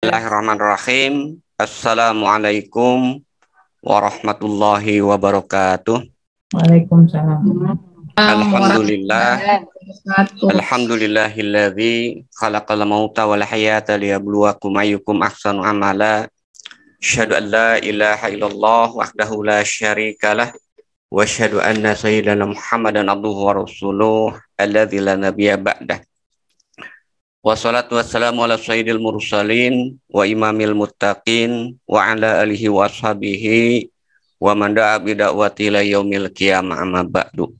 Bismillahirrahmanirrahim. Assalamualaikum warahmatullahi wabarakatuh. Waalaikumsalam. Alhamdulillah. Alhamdulillahilladzi khalaqal mauta wal hayata liyabluwakum ayyukum ahsanu amala. Asyhadu an la ilaha illallah wahdahu la syarikalah wa asyhadu anna sayyidana Muhammadan abduhu wa rasuluh alladzi la nabiyya ba'dah. Wassalatu wassalamu ala sayyidil mursalin wa imamil muttaqin wa ala alihi wa ashabihi wa man da'a bida'wati ila yaumil qiyamah amma ba'du.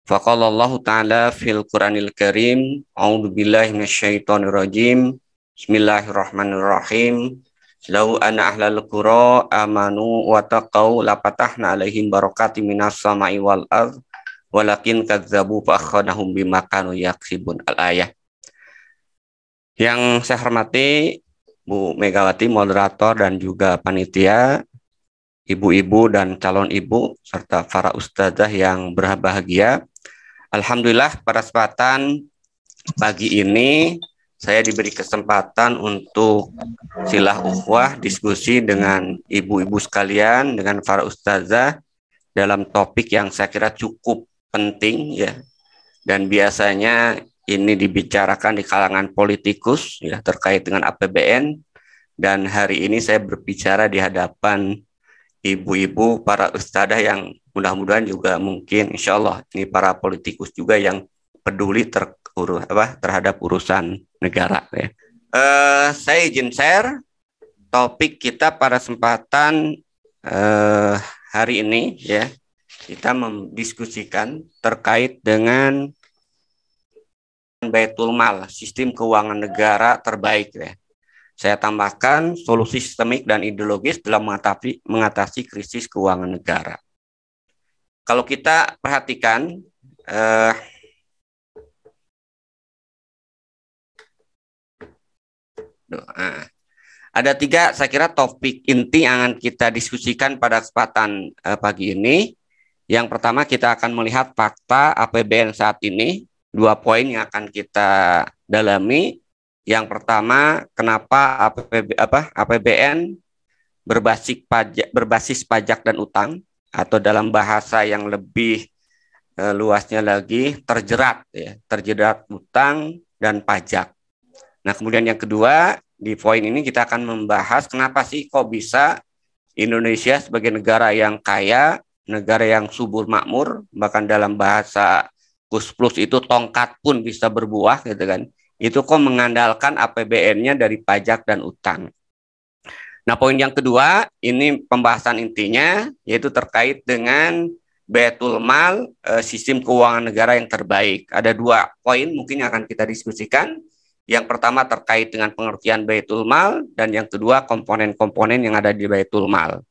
Faqala Allah ta'ala fil Qur'anil Karim, a'udzu billahi minasyaitonir rajim. Bismillahirrahmanirrahim. Lau anna ahlal qura amanu wa taqau la fatahna alaihim barakatim minas sama'i wal ardh walakin kadzdzabu fa akhadnahum bima kanu yaksibun. Al-ayah. Yang saya hormati Bu Megawati, moderator dan juga panitia, ibu-ibu dan calon ibu, serta para ustazah yang berbahagia. Alhamdulillah pada kesempatan pagi ini saya diberi kesempatan untuk silah ukhwah diskusi dengan ibu-ibu sekalian, dengan para ustazah dalam topik yang saya kira cukup penting ya. Dan biasanya ini dibicarakan di kalangan politikus ya terkait dengan APBN, dan hari ini saya berbicara di hadapan ibu-ibu para ustadzah yang mudah-mudahan juga mungkin insya Allah ini para politikus juga yang peduli terhadap urusan negara ya. Saya izin share topik kita pada kesempatan hari ini ya. Kita mendiskusikan terkait dengan Baitul Mal, sistem keuangan negara terbaik ya. Saya tambahkan solusi sistemik dan ideologis dalam mengatasi krisis keuangan negara. Kalau kita perhatikan ada tiga saya kira topik inti yang akan kita diskusikan pada kesempatan pagi ini. Yang pertama kita akan melihat fakta APBN saat ini. Dua poin yang akan kita dalami. Yang pertama, kenapa APBN berbasis pajak dan utang, atau dalam bahasa yang lebih luasnya lagi terjerat utang dan pajak. Nah, kemudian yang kedua, di poin ini kita akan membahas kenapa sih kok bisa Indonesia sebagai negara yang kaya, negara yang subur makmur, bahkan dalam bahasa plus itu tongkat pun bisa berbuah gitu kan. Itu kok mengandalkan APBN-nya dari pajak dan utang. Nah, poin yang kedua, ini pembahasan intinya yaitu terkait dengan Baitul Mal, sistem keuangan negara yang terbaik. Ada dua poin mungkin yang akan kita diskusikan. Yang pertama terkait dengan pengertian Baitul Mal, dan yang kedua komponen-komponen yang ada di Baitul Mal.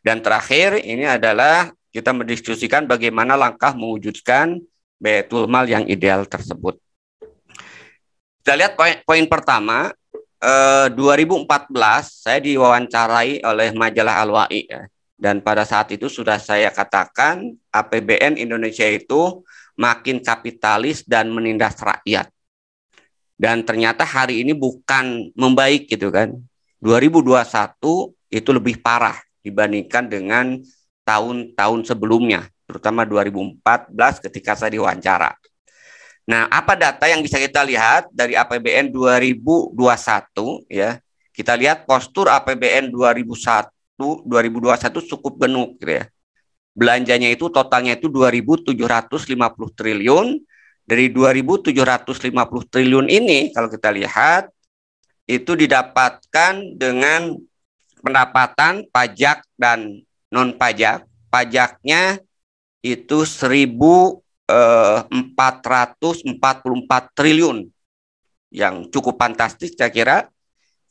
Dan terakhir ini adalah kita mendiskusikan bagaimana langkah mewujudkan Baitul Mal yang ideal tersebut. Kita lihat poin pertama, 2014 saya diwawancarai oleh majalah Al-Wa'i ya. Dan pada saat itu sudah saya katakan APBN Indonesia itu makin kapitalis dan menindas rakyat. Dan ternyata hari ini bukan membaik gitu kan. 2021 itu lebih parah dibandingkan dengan tahun-tahun sebelumnya, terutama 2014 ketika saya diwawancara. Nah, apa data yang bisa kita lihat dari APBN 2021 ya? Kita lihat postur APBN 2021 cukup genuk gitu ya. Belanjanya itu totalnya itu 2.750 triliun. Dari 2.750 triliun ini kalau kita lihat itu didapatkan dengan pendapatan pajak dan non pajak. Pajaknya itu 1.444 triliun, yang cukup fantastis saya kira.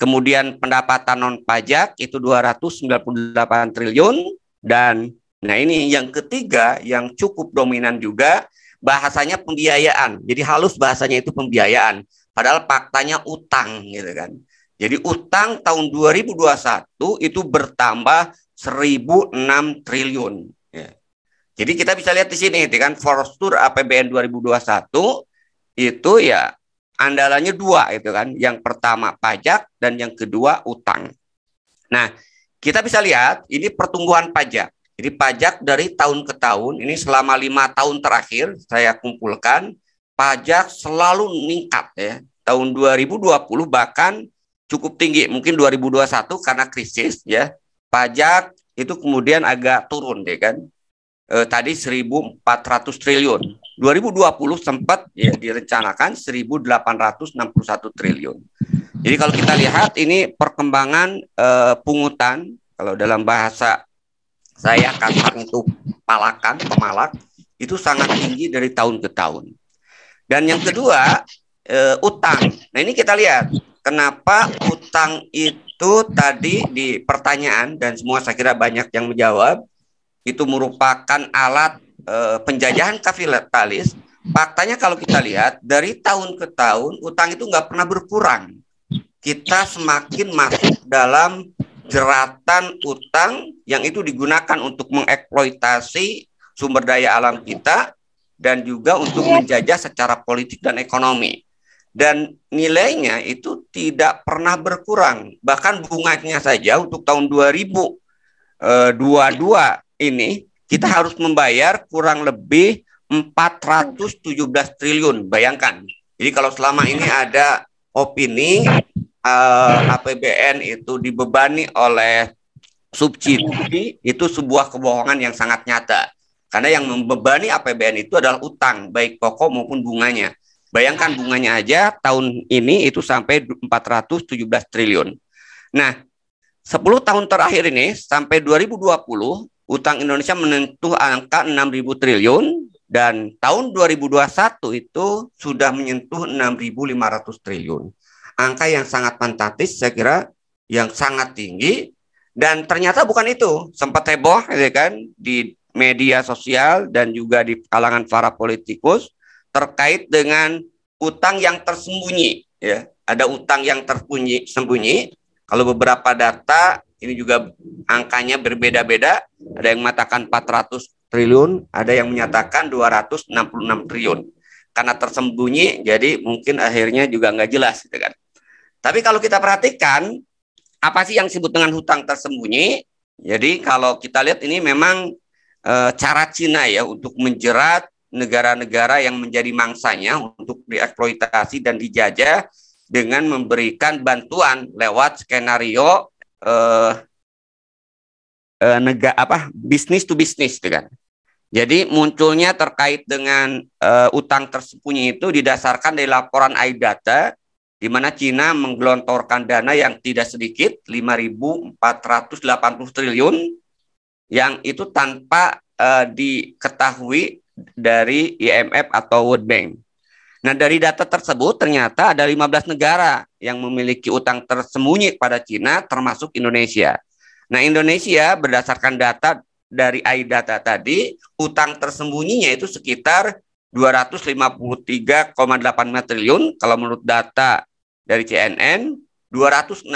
Kemudian pendapatan non pajak itu 298 triliun. Dan nah ini yang ketiga yang cukup dominan juga, bahasanya pembiayaan. Jadi halus bahasanya itu pembiayaan, padahal faktanya utang gitu kan. Jadi utang tahun 2021 itu bertambah 1.006 triliun ya. Jadi kita bisa lihat di sini kan postur APBN 2021 itu ya andalannya dua itu kan. Yang pertama pajak dan yang kedua utang. Nah, kita bisa lihat ini pertumbuhan pajak. Jadi pajak dari tahun ke tahun, ini selama 5 tahun terakhir saya kumpulkan, pajak selalu meningkat ya. Tahun 2020 bahkan cukup tinggi, mungkin 2021 karena krisis ya. Pajak itu kemudian agak turun deh kan. Tadi 1.400 triliun. 2020 sempat ya direncanakan 1.861 triliun. Jadi kalau kita lihat ini perkembangan pungutan, kalau dalam bahasa saya kasarnya itu pemalak, itu sangat tinggi dari tahun ke tahun. Dan yang kedua, utang. Nah ini kita lihat, kenapa utang itu tadi di pertanyaan, dan semua saya kira banyak yang menjawab, itu merupakan alat penjajahan kapitalis. Faktanya kalau kita lihat, dari tahun ke tahun, utang itu nggak pernah berkurang. Kita semakin masuk dalam jeratan utang yang itu digunakan untuk mengeksploitasi sumber daya alam kita dan juga untuk menjajah secara politik dan ekonomi. Dan nilainya itu tidak pernah berkurang. Bahkan bunganya saja untuk tahun 2022 ini kita harus membayar kurang lebih 417 triliun. Bayangkan. Jadi kalau selama ini ada opini APBN itu dibebani oleh subsidi, itu sebuah kebohongan yang sangat nyata. Karena yang membebani APBN itu adalah utang, baik pokok maupun bunganya. Bayangkan bunganya aja tahun ini itu sampai 417 triliun. Nah, 10 tahun terakhir ini sampai 2020, utang Indonesia menyentuh angka 6.000 triliun dan tahun 2021 itu sudah menyentuh 6.500 triliun. Angka yang sangat fantastis, saya kira yang sangat tinggi, dan ternyata bukan itu. Sempat heboh ya kan di media sosial dan juga di kalangan para politikus terkait dengan utang yang tersembunyi ya. Ada utang yang tersembunyi. Kalau beberapa data ini juga angkanya berbeda-beda, ada yang mengatakan 400 triliun, ada yang menyatakan 266 triliun. Karena tersembunyi, jadi mungkin akhirnya juga nggak jelas gitu kan. Tapi kalau kita perhatikan, apa sih yang disebut dengan hutang tersembunyi? Jadi kalau kita lihat ini memang cara Cina ya untuk menjerat negara-negara yang menjadi mangsanya untuk dieksploitasi dan dijajah dengan memberikan bantuan lewat skenario bisnis to bisnis gitu kan. Jadi munculnya terkait dengan utang tersembunyi itu didasarkan dari laporan iData, di mana Cina menggelontorkan dana yang tidak sedikit, 5.480 triliun, yang itu tanpa diketahui dari IMF atau World Bank. Nah, dari data tersebut ternyata ada 15 negara yang memiliki utang tersembunyi pada Cina, termasuk Indonesia. Nah, Indonesia berdasarkan data dari iData tadi, utang tersembunyinya itu sekitar 253,8 triliun kalau menurut data dari CNN, 266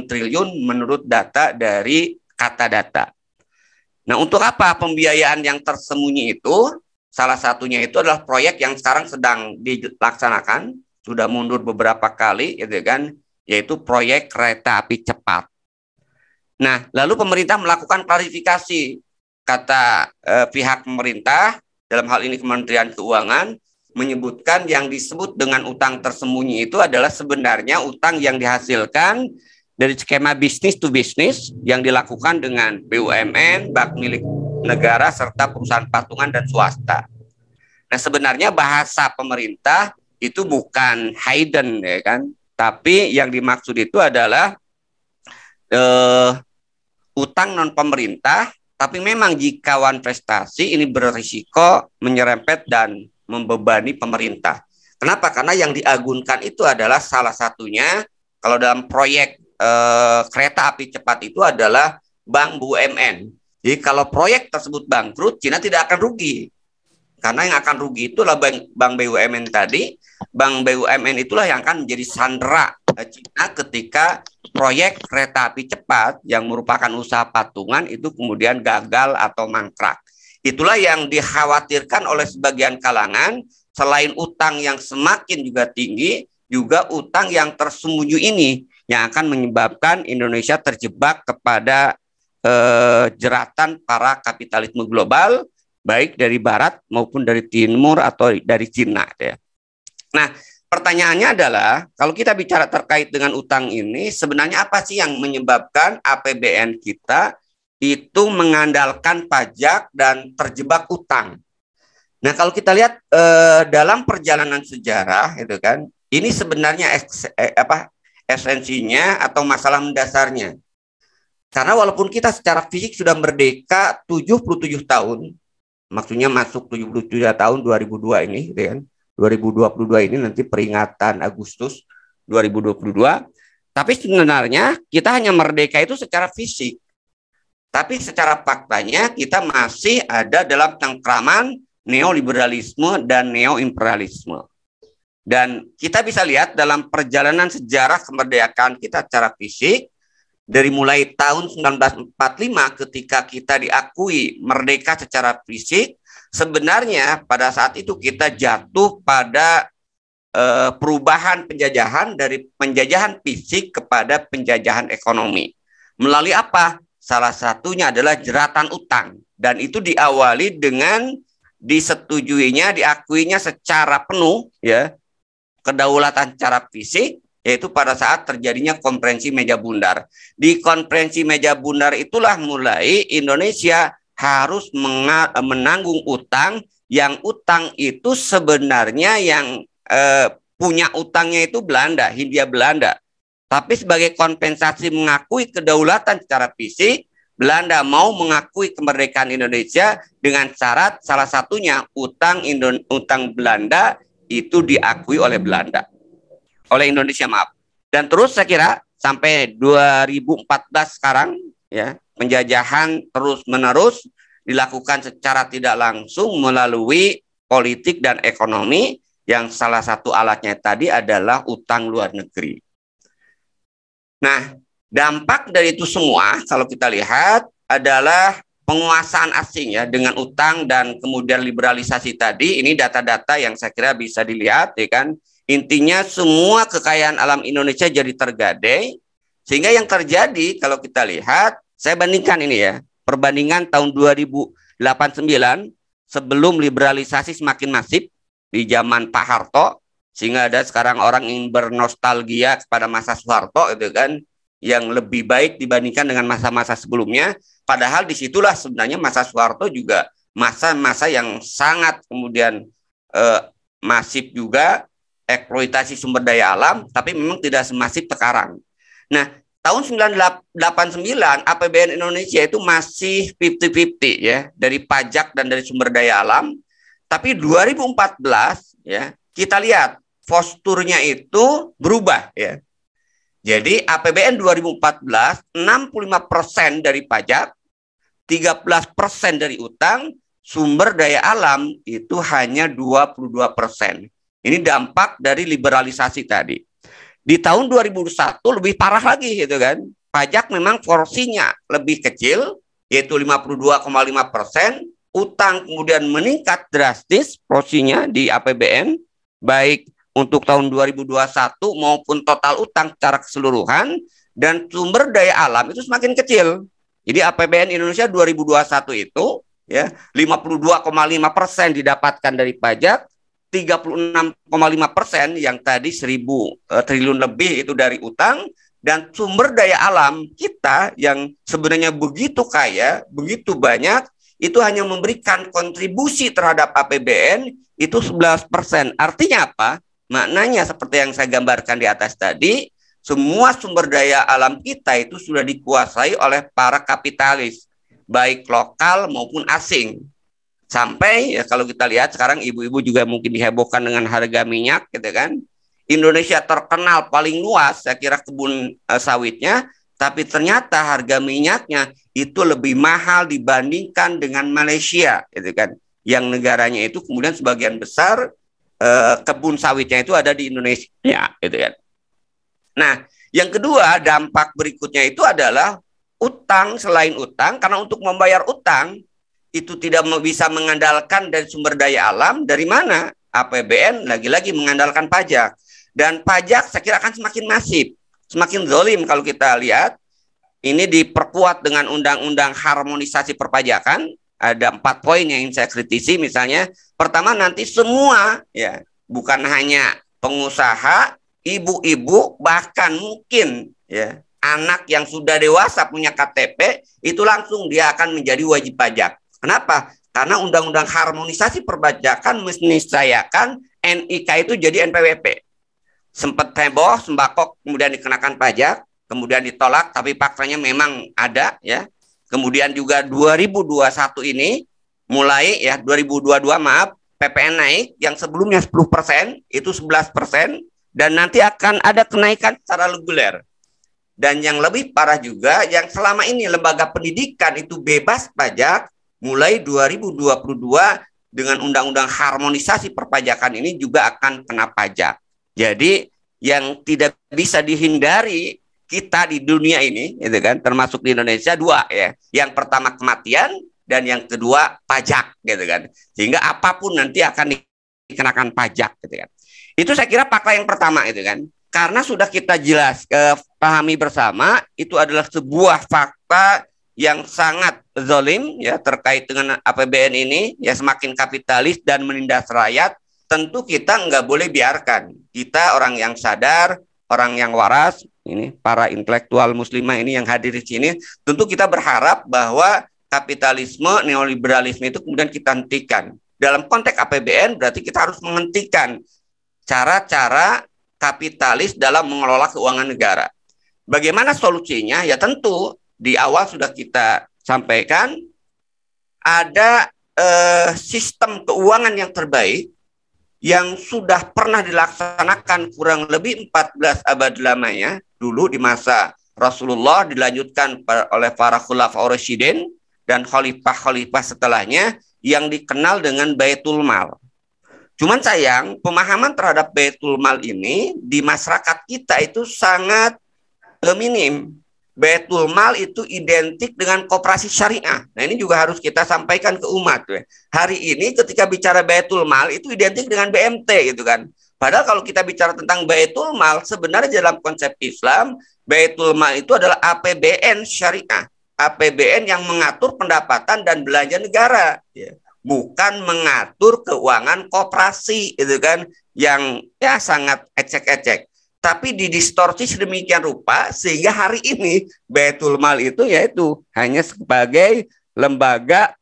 triliun menurut data dari Katadata. Nah, untuk apa pembiayaan yang tersembunyi itu? Salah satunya itu adalah proyek yang sekarang sedang dilaksanakan, sudah mundur beberapa kali, gitu kan, yaitu proyek kereta api cepat. Nah, lalu pemerintah melakukan klarifikasi, kata pihak pemerintah, dalam hal ini Kementerian Keuangan, menyebutkan yang disebut dengan utang tersembunyi itu adalah sebenarnya utang yang dihasilkan dari skema bisnis to bisnis yang dilakukan dengan BUMN, bank milik negara, serta perusahaan patungan dan swasta. Nah, sebenarnya bahasa pemerintah itu bukan hidden ya kan, tapi yang dimaksud itu adalah utang non pemerintah, tapi memang jika wan prestasi ini berisiko menyerempet dan membebani pemerintah. Kenapa? Karena yang diagunkan itu adalah salah satunya kalau dalam proyek kereta api cepat itu adalah bank BUMN. Jadi kalau proyek tersebut bangkrut, Cina tidak akan rugi. Karena yang akan rugi itu adalah bank BUMN tadi. Bank BUMN itulah yang akan menjadi sandera Cina ketika proyek kereta api cepat yang merupakan usaha patungan itu kemudian gagal atau mangkrak. Itulah yang dikhawatirkan oleh sebagian kalangan, selain utang yang semakin juga tinggi, juga utang yang tersembunyi ini yang akan menyebabkan Indonesia terjebak kepada jeratan para kapitalisme global, baik dari Barat maupun dari Timur atau dari Cina. Ya. Nah, pertanyaannya adalah, kalau kita bicara terkait dengan utang ini, sebenarnya apa sih yang menyebabkan APBN kita itu mengandalkan pajak dan terjebak utang? Nah, kalau kita lihat dalam perjalanan sejarah, itu kan, ini sebenarnya esensinya atau masalah mendasarnya. Karena walaupun kita secara fisik sudah merdeka 77 tahun, maksudnya masuk 77 tahun 2002 ini, gitu kan, 2022 ini nanti peringatan Agustus 2022, tapi sebenarnya kita hanya merdeka itu secara fisik. Tapi secara faktanya kita masih ada dalam cengkraman neoliberalisme dan neoimperialisme. Dan kita bisa lihat dalam perjalanan sejarah kemerdekaan kita secara fisik, dari mulai tahun 1945 ketika kita diakui merdeka secara fisik, sebenarnya pada saat itu kita jatuh pada perubahan penjajahan dari penjajahan fisik kepada penjajahan ekonomi. Melalui apa? Salah satunya adalah jeratan utang. Dan itu diawali dengan disetujuinya, diakuinya secara penuh ya kedaulatan secara fisik, yaitu pada saat terjadinya konferensi meja bundar. Di konferensi meja bundar itulah mulai Indonesia harus menanggung utang, yang utang itu sebenarnya yang punya utangnya itu Belanda, Hindia Belanda. Tapi sebagai kompensasi mengakui kedaulatan secara fisik, Belanda mau mengakui kemerdekaan Indonesia dengan syarat salah satunya utang Belanda itu diakui oleh Belanda. Oleh Indonesia, maaf. Dan terus saya kira sampai 2014 sekarang ya, penjajahan terus-menerus dilakukan secara tidak langsung melalui politik dan ekonomi, yang salah satu alatnya tadi adalah utang luar negeri. Nah, dampak dari itu semua kalau kita lihat adalah penguasaan asing ya dengan utang dan kemudian liberalisasi tadi. Ini data-data yang saya kira bisa dilihat ya kan. Intinya semua kekayaan alam Indonesia jadi tergadai, sehingga yang terjadi kalau kita lihat, saya bandingkan ini ya, perbandingan tahun 2089 sebelum liberalisasi semakin masif di zaman Pak Harto, sehingga ada sekarang orang yang bernostalgia kepada masa Soeharto itu kan, yang lebih baik dibandingkan dengan masa-masa sebelumnya, padahal disitulah sebenarnya masa Soeharto juga masa-masa yang sangat kemudian masif juga, eksploitasi sumber daya alam, tapi memang tidak semasif sekarang. Nah, tahun 1989 APBN Indonesia itu masih 50-50 ya, dari pajak dan dari sumber daya alam. Tapi 2014 ya, kita lihat posturnya itu berubah ya. Jadi APBN 2014 65% dari pajak, 13% dari utang, sumber daya alam itu hanya 22%. Ini dampak dari liberalisasi tadi. Di tahun 2021 lebih parah lagi gitu kan. Pajak memang porsinya lebih kecil, yaitu 52,5%. Utang kemudian meningkat drastis porsinya di APBN, baik untuk tahun 2021 maupun total utang secara keseluruhan, dan sumber daya alam itu semakin kecil. Jadi APBN Indonesia 2021 itu ya 52,5% didapatkan dari pajak, 36,5% yang tadi 1.000 triliun lebih itu dari utang, dan sumber daya alam kita yang sebenarnya begitu kaya, begitu banyak, itu hanya memberikan kontribusi terhadap APBN itu 11%. Artinya apa? Maknanya seperti yang saya gambarkan di atas tadi, semua sumber daya alam kita itu sudah dikuasai oleh para kapitalis, baik lokal maupun asing. Sampai ya kalau kita lihat sekarang ibu-ibu juga mungkin dihebohkan dengan harga minyak gitu kan. Indonesia terkenal paling luas saya kira kebun sawitnya, tapi ternyata harga minyaknya itu lebih mahal dibandingkan dengan Malaysia gitu kan. Yang negaranya itu kemudian sebagian besar kebun sawitnya itu ada di Indonesia gitu kan. Nah, yang kedua dampak berikutnya itu adalah utang. Selain utang, karena untuk membayar utang itu tidak bisa mengandalkan dari sumber daya alam, dari mana? APBN lagi-lagi mengandalkan pajak. Dan pajak saya kira akan semakin masif, semakin zalim kalau kita lihat. Ini diperkuat dengan undang-undang harmonisasi perpajakan. Ada 4 poin yang ingin saya kritisi. Misalnya, pertama nanti semua, ya, bukan hanya pengusaha, ibu-ibu, bahkan mungkin ya anak yang sudah dewasa punya KTP, itu langsung dia akan menjadi wajib pajak. Kenapa? Karena undang-undang harmonisasi perpajakan meniscayakan NIK itu jadi NPWP. Sempat heboh sembako kemudian dikenakan pajak, kemudian ditolak, tapi faktanya memang ada, ya. Kemudian juga 2021 ini mulai, ya, 2022 maaf, PPN naik, yang sebelumnya 10% itu 11%, dan nanti akan ada kenaikan secara reguler. Dan yang lebih parah juga, yang selama ini lembaga pendidikan itu bebas pajak, mulai 2022 dengan undang-undang harmonisasi perpajakan ini juga akan kena pajak. Jadi yang tidak bisa dihindari kita di dunia ini, gitu kan, termasuk di Indonesia, 2, ya. Yang pertama kematian, dan yang kedua pajak, gitu kan. Sehingga apapun nanti akan dikenakan pajak, gitu kan. Itu saya kira fakta yang pertama, gitu kan. Karena sudah kita jelas pahami bersama, itu adalah sebuah fakta yang sangat zalim, ya, terkait dengan APBN ini, ya, semakin kapitalis dan menindas rakyat. Tentu kita nggak boleh biarkan. Kita orang yang sadar, orang yang waras, ini para intelektual muslimah ini yang hadir di sini, tentu kita berharap bahwa kapitalisme, neoliberalisme itu kemudian kita hentikan. Dalam konteks APBN berarti kita harus menghentikan cara-cara kapitalis dalam mengelola keuangan negara. Bagaimana solusinya? Ya tentu di awal sudah kita sampaikan, ada sistem keuangan yang terbaik yang sudah pernah dilaksanakan kurang lebih 14 abad lamanya dulu di masa Rasulullah, dilanjutkan oleh para khulafaur rasyidin dan khalifah-khalifah setelahnya, yang dikenal dengan Baitul Mal. Cuman sayang, pemahaman terhadap Baitul Mal ini di masyarakat kita itu sangat minim. Baitul Mal itu identik dengan koperasi syariah. Nah, ini juga harus kita sampaikan ke umat. Hari ini ketika bicara Baitul Mal itu identik dengan BMT, gitu kan. Padahal kalau kita bicara tentang Baitul Mal, sebenarnya dalam konsep Islam, Baitul Mal itu adalah APBN syariah. APBN yang mengatur pendapatan dan belanja negara, ya. Bukan mengatur keuangan koperasi, gitu kan, yang ya sangat ecek-ecek. Tapi didistorsi sedemikian rupa sehingga hari ini Baitul Mal itu yaitu hanya sebagai lembaga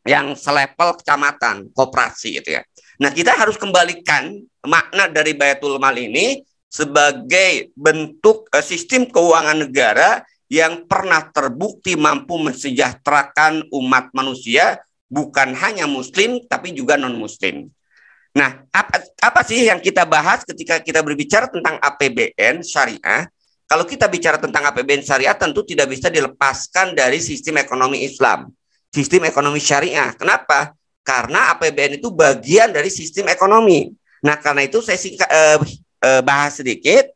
yang selevel kecamatan, koperasi, gitu ya. Nah, kita harus kembalikan makna dari Baitul Mal ini sebagai bentuk sistem keuangan negara yang pernah terbukti mampu mensejahterakan umat manusia, bukan hanya muslim tapi juga non-muslim. Nah, apa sih yang kita bahas ketika kita berbicara tentang APBN syariah? Kalau kita bicara tentang APBN syariah, tentu tidak bisa dilepaskan dari sistem ekonomi Islam, sistem ekonomi syariah. Kenapa? Karena APBN itu bagian dari sistem ekonomi. Nah, karena itu saya bahas sedikit.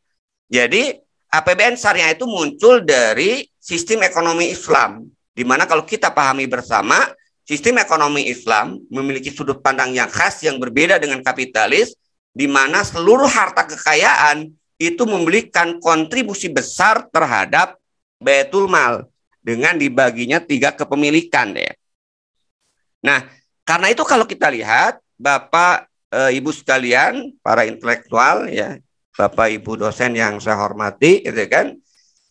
Jadi, APBN syariah itu muncul dari sistem ekonomi Islam, di mana kalau kita pahami bersama, sistem ekonomi Islam memiliki sudut pandang yang khas yang berbeda dengan kapitalis, di mana seluruh harta kekayaan itu memberikan kontribusi besar terhadap Baitul Mal dengan dibaginya 3 kepemilikan, ya. Nah, karena itu kalau kita lihat, Bapak, Ibu sekalian, para intelektual, ya, Bapak Ibu dosen yang saya hormati, gitu kan,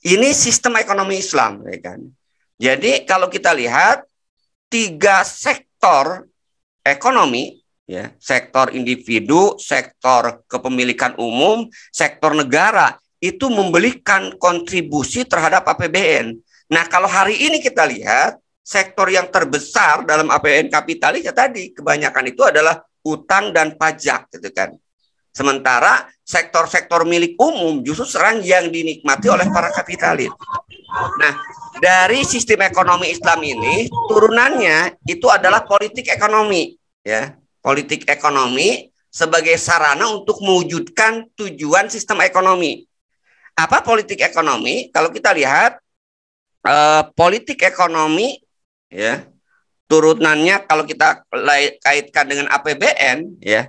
ini sistem ekonomi Islam, ya kan. Jadi kalau kita lihat 3 sektor ekonomi, ya, sektor individu, sektor kepemilikan umum, sektor negara, itu memberikan kontribusi terhadap APBN. Nah, kalau hari ini kita lihat, sektor yang terbesar dalam APBN kapitalis ya tadi, kebanyakan itu adalah utang dan pajak, gitu kan. Sementara sektor-sektor milik umum justru serang yang dinikmati oleh para kapitalis. Nah, dari sistem ekonomi Islam ini turunannya itu adalah politik ekonomi, ya. Politik ekonomi sebagai sarana untuk mewujudkan tujuan sistem ekonomi. Apa politik ekonomi? Kalau kita lihat politik ekonomi, ya, turunannya kalau kita kaitkan dengan APBN, ya,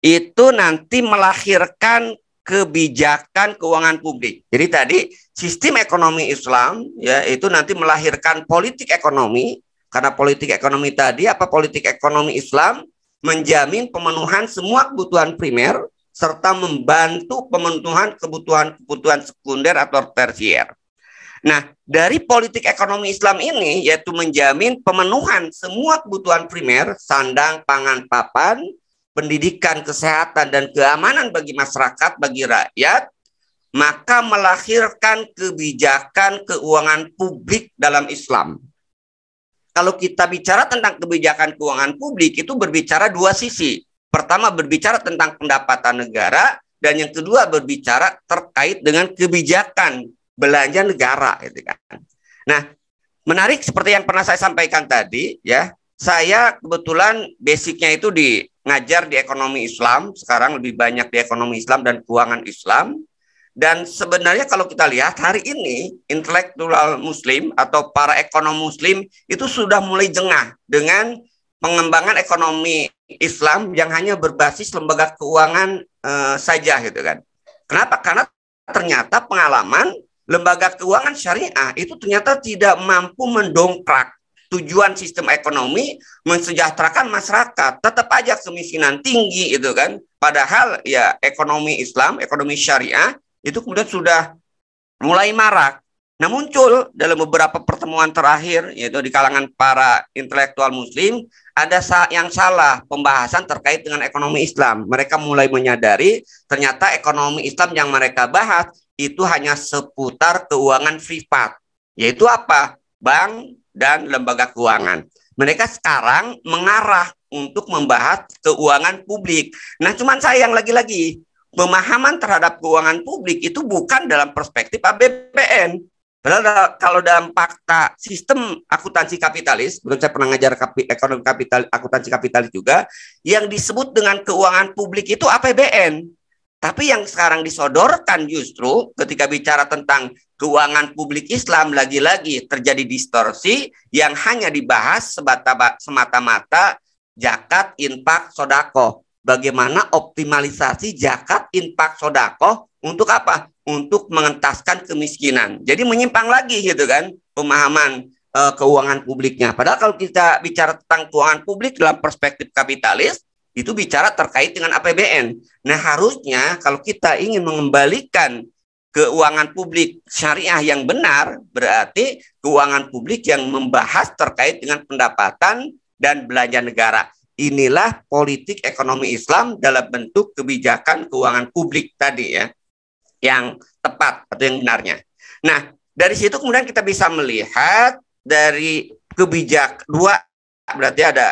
itu nanti melahirkan kebijakan keuangan publik. Jadi tadi sistem ekonomi Islam ya itu nanti melahirkan politik ekonomi, karena politik ekonomi tadi politik ekonomi Islam menjamin pemenuhan semua kebutuhan primer serta membantu pemenuhan kebutuhan sekunder atau tersier. Nah, dari politik ekonomi Islam ini yaitu menjamin pemenuhan semua kebutuhan primer, sandang, pangan, papan, pendidikan, kesehatan, dan keamanan bagi masyarakat, bagi rakyat, maka melahirkan kebijakan keuangan publik dalam Islam. Kalau kita bicara tentang kebijakan keuangan publik, itu berbicara dua sisi. Pertama berbicara tentang pendapatan negara, dan yang kedua berbicara terkait dengan kebijakan belanja negara, gitu kan. Nah, menarik seperti yang pernah saya sampaikan tadi, ya. Saya kebetulan basicnya itu ngajar di ekonomi Islam, sekarang lebih banyak di ekonomi Islam dan keuangan Islam. Dan sebenarnya kalau kita lihat hari ini intelektual Muslim atau para ekonom Muslim itu sudah mulai jengah dengan pengembangan ekonomi Islam yang hanya berbasis lembaga keuangan saja, gitu kan. Kenapa? Karena ternyata pengalaman lembaga keuangan syariah itu ternyata tidak mampu mendongkrak tujuan sistem ekonomi mensejahterakan masyarakat. Tetap aja kemiskinan tinggi itu kan. Padahal ya ekonomi Islam, ekonomi syariah itu kemudian sudah mulai marak. Nah, muncul dalam beberapa pertemuan terakhir yaitu di kalangan para intelektual Muslim ada yang salah pembahasan terkait dengan ekonomi Islam. Mereka mulai menyadari ternyata ekonomi Islam yang mereka bahas itu hanya seputar keuangan privat, yaitu apa? Bank dan lembaga keuangan. Mereka sekarang mengarah untuk membahas keuangan publik. Nah, cuman sayang lagi-lagi, pemahaman terhadap keuangan publik itu bukan dalam perspektif APBN. Padahal kalau dalam fakta sistem akuntansi kapitalis, saya pernah ngajar ekonomi akuntansi kapitalis juga, yang disebut dengan keuangan publik itu APBN. Tapi yang sekarang disodorkan justru ketika bicara tentang keuangan publik Islam, lagi-lagi terjadi distorsi yang hanya dibahas semata-mata zakat, infak, sodako. Bagaimana optimalisasi zakat, infak, sodako untuk apa? Untuk mengentaskan kemiskinan. Jadi menyimpang lagi gitu kan pemahaman keuangan publiknya. Padahal kalau kita bicara tentang keuangan publik dalam perspektif kapitalis, itu bicara terkait dengan APBN. Nah, harusnya kalau kita ingin mengembalikan keuangan publik syariah yang benar, berarti keuangan publik yang membahas terkait dengan pendapatan dan belanja negara. Inilah politik ekonomi Islam dalam bentuk kebijakan keuangan publik tadi ya, yang tepat atau yang benarnya. Nah, dari situ kemudian kita bisa melihat dari dua, berarti ada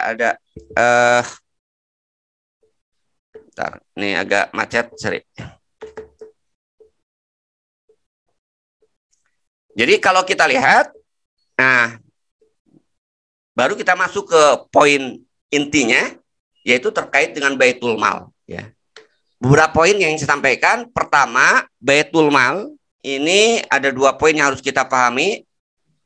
bentar, ini agak macet, sorry. Jadi kalau kita lihat, nah, baru kita masuk ke poin intinya, yaitu terkait dengan Baitul Mal. Ya. Beberapa poin yang saya sampaikan. Pertama, Baitul Mal ini ada dua poin yang harus kita pahami.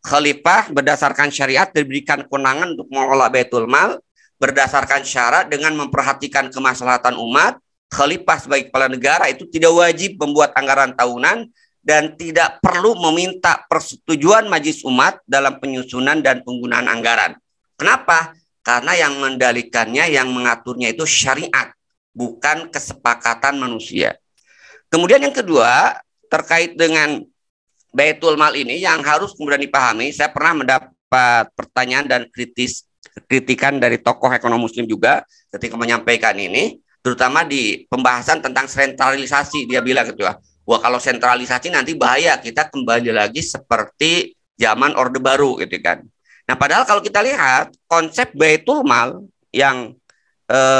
Khalifah berdasarkan syariat diberikan kewenangan untuk mengelola Baitul Mal berdasarkan syarat dengan memperhatikan kemaslahatan umat. Khalifah sebagai kepala negara itu tidak wajib membuat anggaran tahunan dan tidak perlu meminta persetujuan majelis umat dalam penyusunan dan penggunaan anggaran. Kenapa? Karena yang mendalikannya, yang mengaturnya itu syariat, bukan kesepakatan manusia. Kemudian yang kedua, terkait dengan Baitul Mal ini yang harus kemudian dipahami, saya pernah mendapat pertanyaan dan kritikan dari tokoh ekonomi Muslim juga ketika menyampaikan ini, terutama di pembahasan tentang sentralisasi. Dia bilang gitu ya, wah kalau sentralisasi nanti bahaya, kita kembali lagi seperti zaman Orde Baru gitu kan. Nah, padahal kalau kita lihat konsep Baitul Mal yang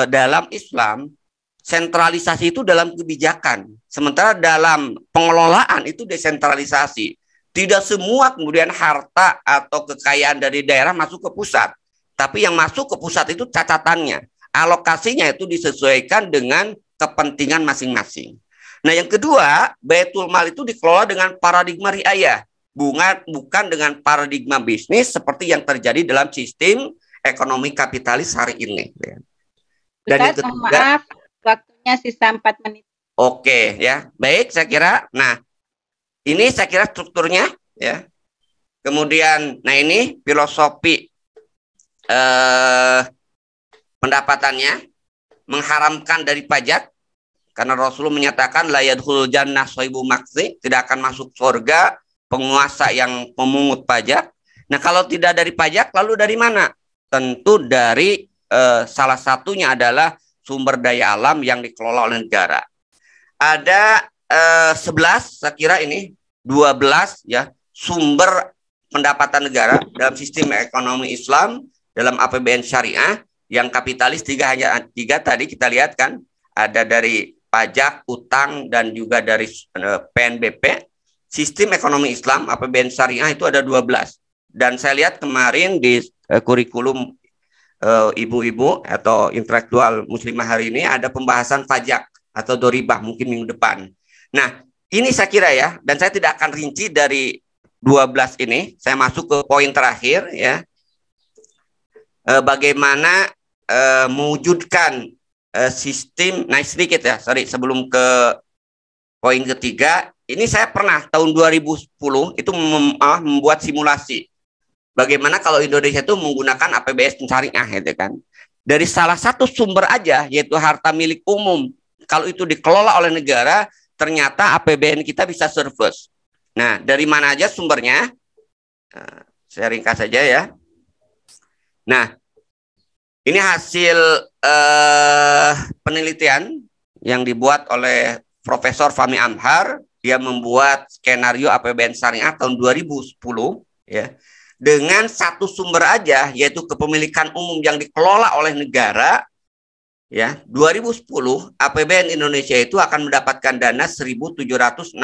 dalam Islam, sentralisasi itu dalam kebijakan, sementara dalam pengelolaan itu desentralisasi. Tidak semua kemudian harta atau kekayaan dari daerah masuk ke pusat, tapi yang masuk ke pusat itu catatannya, alokasinya itu disesuaikan dengan kepentingan masing-masing. Nah, yang kedua, Baitul Mal itu dikelola dengan paradigma riayah, bukan dengan paradigma bisnis seperti yang terjadi dalam sistem ekonomi kapitalis hari ini. Dan Ustaz, yang ketiga, maaf, waktunya sisa 4 menit. Oke, ya. Baik, saya kira. Nah, ini saya kira strukturnya, ya. Kemudian, nah ini filosofi pendapatannya mengharamkan dari pajak karena Rasulullah menyatakan la yadkhulul jannah shaibu maksi, tidak akan masuk surga penguasa yang memungut pajak. Nah, kalau tidak dari pajak lalu dari mana? Tentu dari salah satunya adalah sumber daya alam yang dikelola oleh negara. Ada 11 saya kira ini 12 ya sumber pendapatan negara dalam sistem ekonomi Islam dalam APBN syariah. Yang kapitalis hanya tiga tadi kita lihat kan, ada dari pajak, utang, dan juga dari PNBP. Sistem ekonomi Islam APBN syariah itu ada 12. Dan saya lihat kemarin di kurikulum ibu-ibu atau intelektual muslimah hari ini ada pembahasan pajak atau doribah mungkin minggu depan. Nah, ini saya kira ya, dan saya tidak akan rinci dari 12 ini, saya masuk ke poin terakhir ya. Bagaimana mewujudkan sistem, naik sedikit ya, sebelum ke poin ketiga, ini saya pernah tahun 2010 itu membuat simulasi. Bagaimana kalau Indonesia itu menggunakan APBN syariah gitu kan. Dari salah satu sumber aja, yaitu harta milik umum, kalau itu dikelola oleh negara, ternyata APBN kita bisa surplus. Nah, dari mana aja sumbernya? Saya ringkas saja ya. Nah, ini hasil penelitian yang dibuat oleh Profesor Fahmi Amhar. Dia membuat skenario APBN syariah tahun 2010 ya. Dengan satu sumber aja, yaitu kepemilikan umum yang dikelola oleh negara ya. 2010 APBN Indonesia itu akan mendapatkan dana 1.764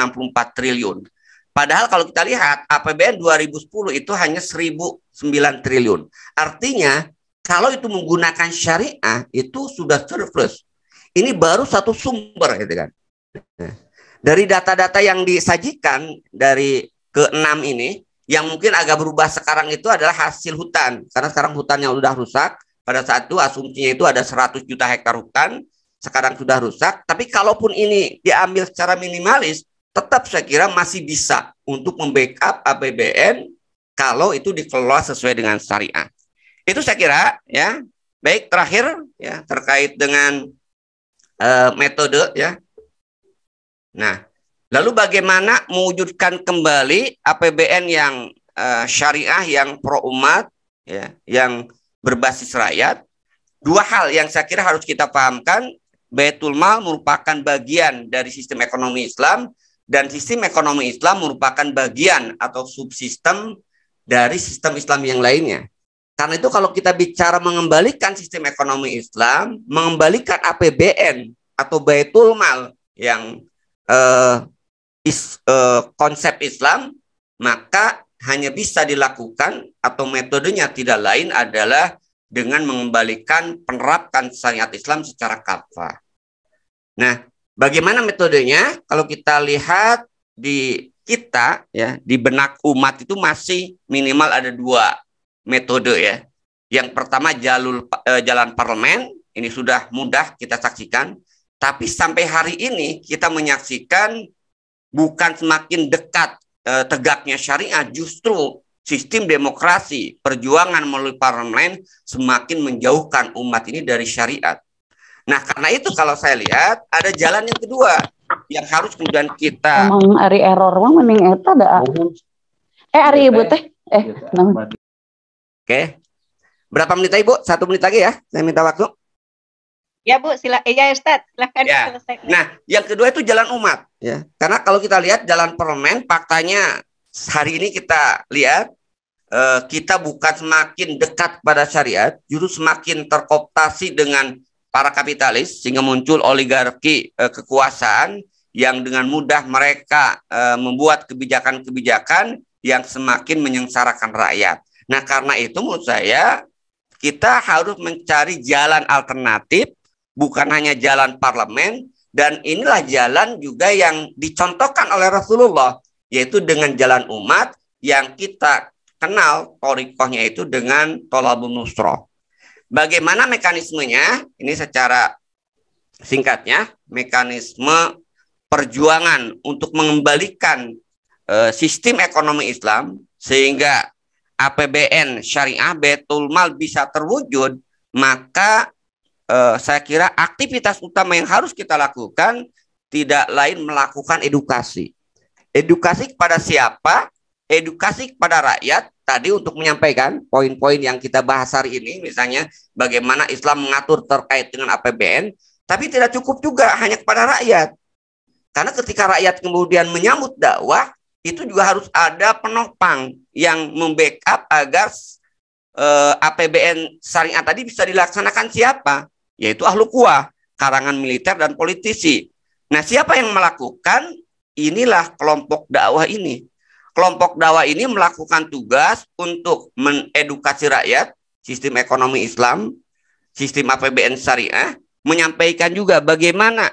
triliun. Padahal kalau kita lihat APBN 2010 itu hanya 1.009 triliun. Artinya kalau itu menggunakan syariah itu sudah surplus. Ini baru satu sumber gitu kan. Dari data-data yang disajikan dari ke-6 ini, yang mungkin agak berubah sekarang itu adalah hasil hutan. Karena sekarang hutannya sudah rusak. Pada saat itu asumsinya itu ada 100 juta hektar hutan. Sekarang sudah rusak. Tapi kalaupun ini diambil secara minimalis, tetap saya kira masih bisa untuk membackup APBN kalau itu dikelola sesuai dengan syariah. Itu saya kira ya. Baik, terakhir ya terkait dengan metode ya. Nah, lalu bagaimana mewujudkan kembali APBN yang syariah, yang pro umat ya, yang berbasis rakyat? Dua hal yang saya kira harus kita pahamkan. Baitul Mal merupakan bagian dari sistem ekonomi Islam, dan sistem ekonomi Islam merupakan bagian atau subsistem dari sistem Islam yang lainnya. Karena itu kalau kita bicara mengembalikan sistem ekonomi Islam, mengembalikan APBN atau Baitul Mal yang konsep Islam, maka hanya bisa dilakukan atau metodenya tidak lain adalah dengan mengembalikan penerapkan syariat Islam secara kafah. Nah, bagaimana metodenya? Kalau kita lihat di kita ya, di benak umat itu masih minimal ada dua metode ya. Yang pertama jalan parlemen, ini sudah mudah kita saksikan. Tapi sampai hari ini kita menyaksikan bukan semakin dekat tegaknya syariah, justru sistem demokrasi, perjuangan melalui parlemen semakin menjauhkan umat ini dari syariat. Nah, karena itu kalau saya lihat ada jalan yang kedua yang harus kemudian kita. Emang ari error mah mending eta da. Ari ibu teh. Oke. Berapa menit lagi, Bu? 1 menit lagi ya. Saya minta waktu. Ya, Bu, ya Ustaz, silakan ya. Selesai. Nah, yang kedua itu jalan umat ya. Karena kalau kita lihat jalan parlemen, faktanya hari ini kita lihat kita bukan semakin dekat pada syariat, justru semakin terkooptasi dengan para kapitalis sehingga muncul oligarki kekuasaan yang dengan mudah mereka membuat kebijakan-kebijakan yang semakin menyengsarakan rakyat. Nah, karena itu menurut saya kita harus mencari jalan alternatif, bukan hanya jalan parlemen, dan inilah jalan juga yang dicontohkan oleh Rasulullah, yaitu dengan jalan umat yang kita kenal thoriqohnya itu dengan tolabun nusroh. Bagaimana mekanismenya? Ini secara singkatnya, mekanisme perjuangan untuk mengembalikan sistem ekonomi Islam sehingga APBN syariah Baitul Mal bisa terwujud, maka saya kira aktivitas utama yang harus kita lakukan tidak lain melakukan edukasi. Edukasi kepada siapa? Edukasi kepada rakyat tadi untuk menyampaikan poin-poin yang kita bahas hari ini, misalnya bagaimana Islam mengatur terkait dengan APBN, tapi tidak cukup juga hanya kepada rakyat. Karena ketika rakyat kemudian menyambut dakwah, itu juga harus ada penopang yang membackup agar APBN syariah tadi bisa dilaksanakan siapa? Yaitu ahlu quwah, karangan militer dan politisi. Nah, siapa yang melakukan? Inilah kelompok dakwah ini. Kelompok dakwah ini melakukan tugas untuk mengedukasi rakyat, sistem ekonomi Islam, sistem APBN syariah, menyampaikan juga bagaimana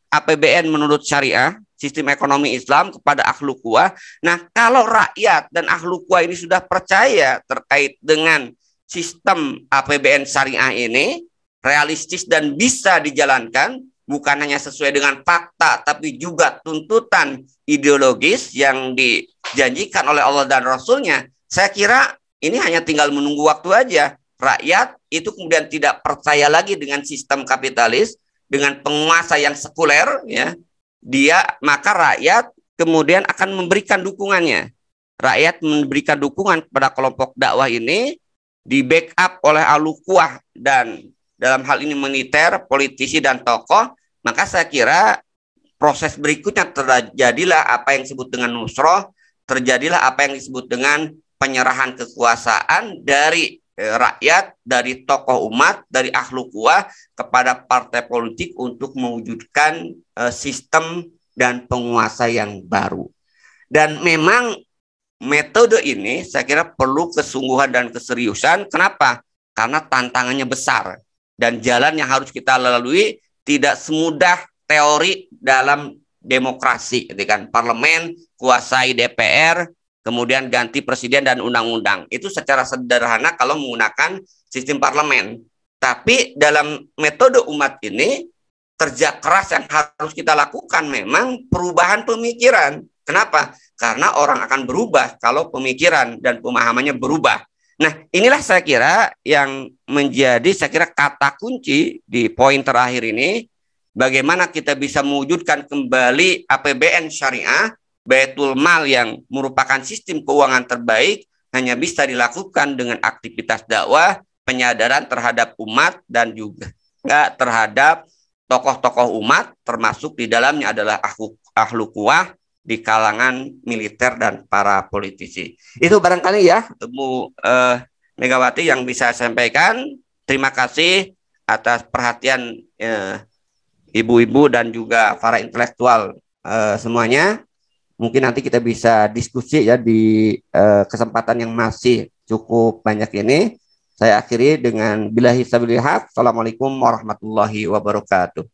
APBN menurut syariah, sistem ekonomi Islam kepada ahlu quwah. Nah, kalau rakyat dan ahlu quwah ini sudah percaya terkait dengan sistem APBN syariah ini, realistis dan bisa dijalankan, bukan hanya sesuai dengan fakta, tapi juga tuntutan ideologis yang dijanjikan oleh Allah dan Rasulnya, saya kira ini hanya tinggal menunggu waktu aja. Rakyat itu kemudian tidak percaya lagi dengan sistem kapitalis, dengan penguasa yang sekuler, ya, maka rakyat kemudian akan memberikan dukungannya. Rakyat memberikan dukungan kepada kelompok dakwah ini, di backup oleh ahlu quwah dan dalam hal ini militer, politisi, dan tokoh, maka saya kira proses berikutnya terjadilah apa yang disebut dengan nusroh, terjadilah apa yang disebut dengan penyerahan kekuasaan dari rakyat, dari tokoh umat, dari ahlu quwah kepada partai politik untuk mewujudkan sistem dan penguasa yang baru. Dan memang metode ini saya kira perlu kesungguhan dan keseriusan. Kenapa? Karena tantangannya besar. Dan jalan yang harus kita lalui tidak semudah teori dalam demokrasi, gitu kan? Parlemen kuasai DPR, kemudian ganti presiden dan undang-undang. Itu secara sederhana kalau menggunakan sistem parlemen. Tapi dalam metode umat ini, kerja keras yang harus kita lakukan memang perubahan pemikiran. Kenapa? Karena orang akan berubah kalau pemikiran dan pemahamannya berubah. Nah, inilah saya kira yang menjadi kata kunci di poin terakhir ini, bagaimana kita bisa mewujudkan kembali APBN syariah, Baitul Mal yang merupakan sistem keuangan terbaik, hanya bisa dilakukan dengan aktivitas dakwah, penyadaran terhadap umat, dan juga terhadap tokoh-tokoh umat, termasuk di dalamnya adalah ahlu quwah, di kalangan militer dan para politisi. Itu barangkali ya, Bu Megawati yang bisa saya sampaikan. Terima kasih atas perhatian ibu-ibu dan juga para intelektual semuanya. Mungkin nanti kita bisa diskusi ya di kesempatan yang masih cukup banyak ini. Saya akhiri dengan billahi sabilil haq. Assalamualaikum warahmatullahi wabarakatuh.